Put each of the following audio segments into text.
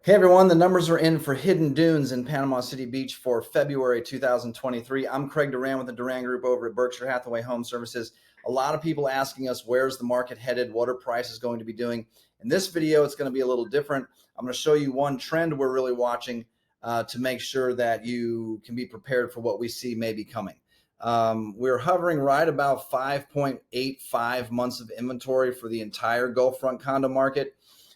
Hey everyone, the numbers are in for Hidden Dunes in Panama City Beach for February 2023. I'm Craig Duran with the Duran Group over at Berkshire Hathaway Home Services. A lot of people asking us, where's the market headed? What are prices going to be doing? In this video, it's going to be a little different. I'm going to show you one trend we're really watching to make sure that you can be prepared for what we see may be coming. We're hovering right about 5.85 months of inventory for the entire Gulf Front condo market.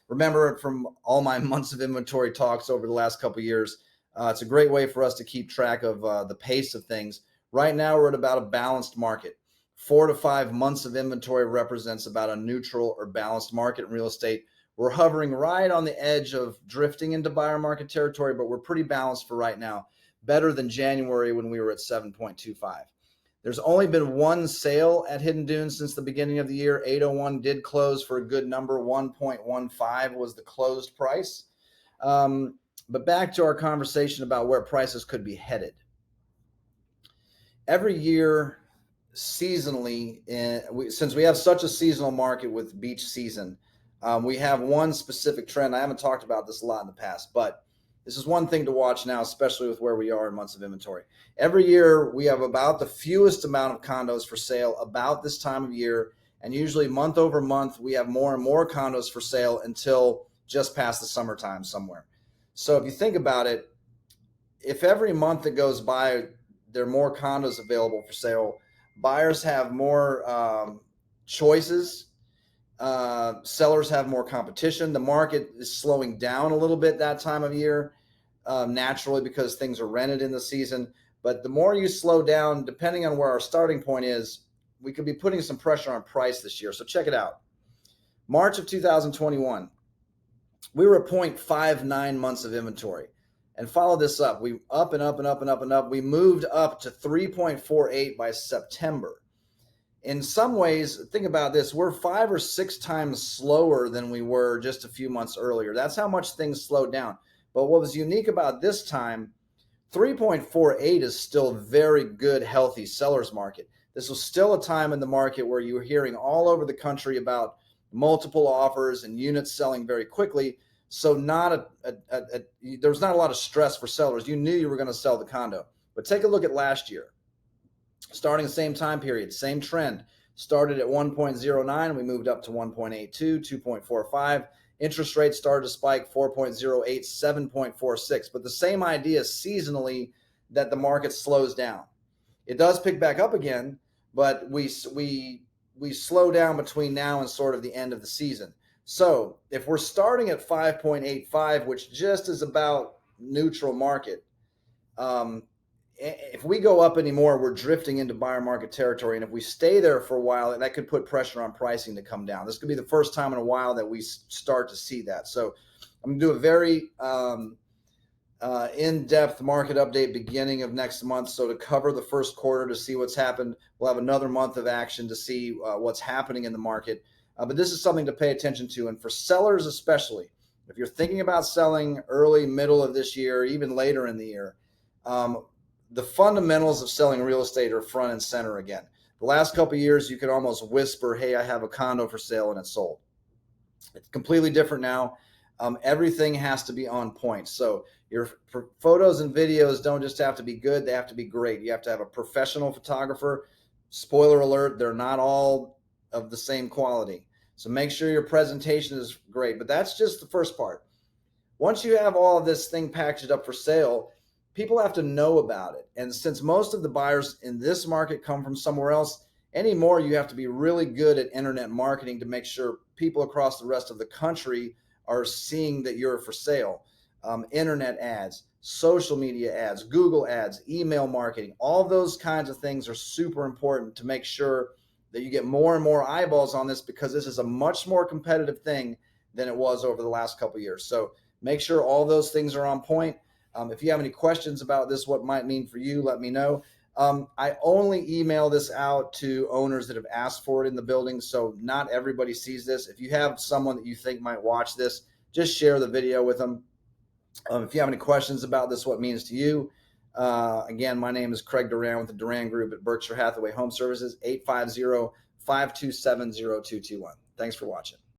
Remember from all my months of inventory talks over the last couple of years, it's a great way for us to keep track of the pace of things. Right now, we're at about a balanced market. 4 to 5 months of inventory represents about a neutral or balanced market in real estate. We're hovering right on the edge of drifting into buyer market territory, but we're pretty balanced for right now. Better than January when we were at 7.25. There's only been one sale at Hidden Dunes since the beginning of the year. 801 did close for a good number. 1.15 was the closed price. But back to our conversation about where prices could be headed. Every year, seasonally, since we have such a seasonal market with beach season, we have one specific trend. I haven't talked about this a lot in the past, but this is one thing to watch now, especially with where we are in months of inventory. Every year, we have about the fewest amount of condos for sale about this time of year. And usually month over month, we have more and more condos for sale until just past the summertime somewhere. So if you think about it, if every month that goes by, there are more condos available for sale, buyers have more choices. Sellers have more competition. The market is slowing down a little bit that time of year, naturally, because things are rented in the season. But the more you slow down, depending on where our starting point is, we could be putting some pressure on price this year. So check it out. March of 2021, we were at 0.59 months of inventory. And follow this up. We up and up and up and up and up. We moved up to 3.48 by September. In some ways, think about this, we're 5 or 6 times slower than we were just a few months earlier. That's how much things slowed down. But what was unique about this time, 3.48 is still a very good, healthy seller's market. This was still a time in the market where you were hearing all over the country about multiple offers and units selling very quickly. So there was not a lot of stress for sellers. You knew you were going to sell the condo. But take a look at last year. Starting the same time period, same trend. Started at 1.09, we moved up to 1.82, 2.45. Interest rates started to spike, 4.08, 7.46. But the same idea seasonally that the market slows down. It does pick back up again, but we slow down between now and sort of the end of the season. So if we're starting at 5.85, which just is about neutral market, if we go up anymore, we're drifting into buyer market territory. And if we stay there for a while, that could put pressure on pricing to come down. This could be the first time in a while that we start to see that. So I'm going to do a very in-depth market update beginning of next month. So to cover the first quarter to see what's happened, we'll have another month of action to see what's happening in the market. But this is something to pay attention to. And for sellers especially, if you're thinking about selling early, middle of this year, even later in the year, the fundamentals of selling real estate are front and center again. The last couple of years, you could almost whisper, hey, I have a condo for sale and it's sold. It's completely different now. Everything has to be on point. So your photos and videos don't just have to be good, they have to be great. You have to have a professional photographer. Spoiler alert, they're not all of the same quality. So make sure your presentation is great. But that's just the first part. Once you have all of this thing packaged up for sale, people have to know about it. And since most of the buyers in this market come from somewhere else, anymore you have to be really good at internet marketing to make sure people across the rest of the country are seeing that you're for sale. Internet ads, social media ads, Google ads, email marketing, all those kinds of things are super important to make sure that you get more and more eyeballs on this, because this is a much more competitive thing than it was over the last couple of years. So make sure all those things are on point. If you have any questions about this, what it might mean for you, let me know. I only email this out to owners that have asked for it in the building, so not everybody sees this. If you have someone that you think might watch this, just share the video with them. If you have any questions about this, what it means to you, again, my name is Craig Duran with the Duran Group at Berkshire Hathaway Home Services, 850-527-0221. Thanks for watching.